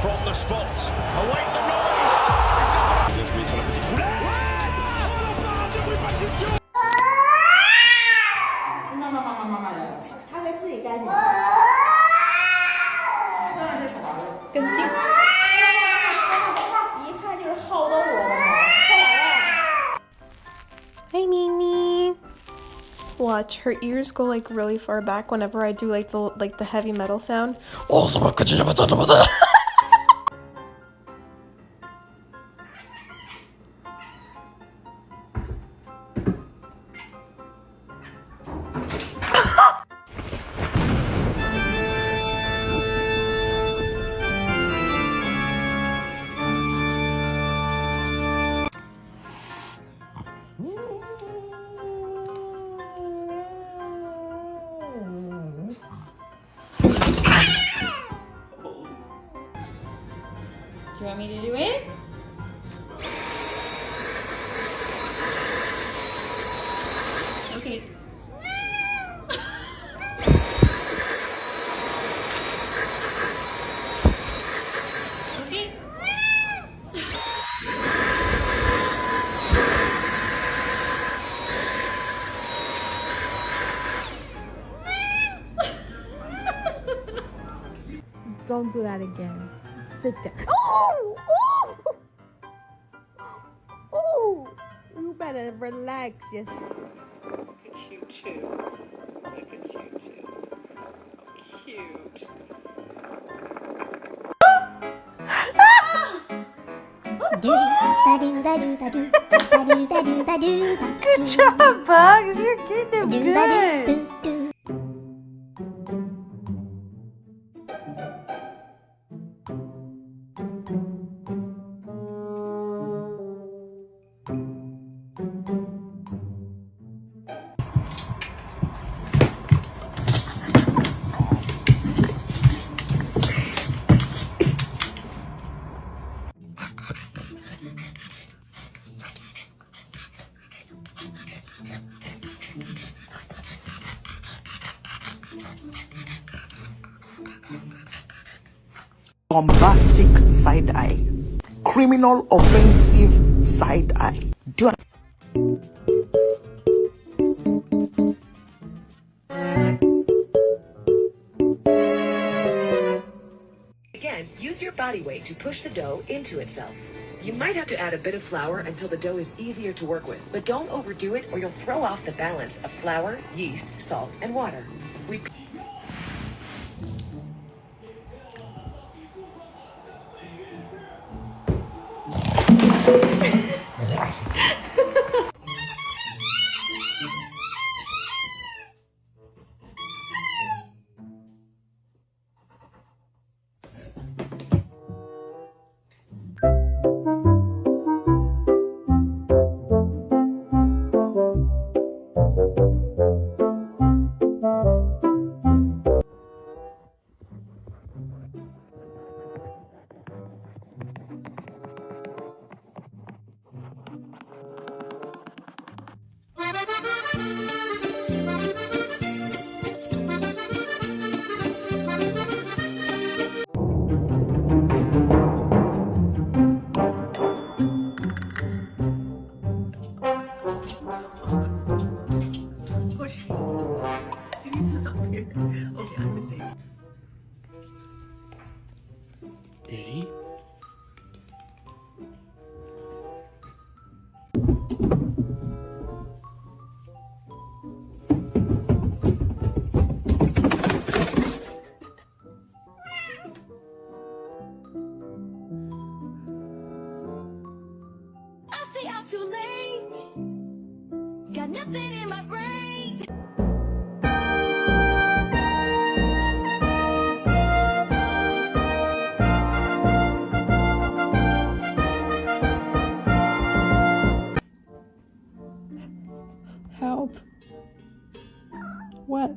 From the spot, await the noise. Hi, Mimi. Watch, her ears go like really far back whenever I do like the heavy metal sound. Do you want me to do it? Okay. Okay. Don't do that again. Sit down. Oh! You better relax. Yes. Look at you too. Look at you too. Cute. Good job, Bugs. You're getting good. Bombastic side eye, criminal offensive side eye. Again, use your body weight to push the dough into itself. You might have to add a bit of flour until the dough is easier to work with, but don't overdo it or you'll throw off the balance of flour, yeast, salt, and water. Repeat. Ready? I say I'm too late. Got nothing in my brain. Help. What?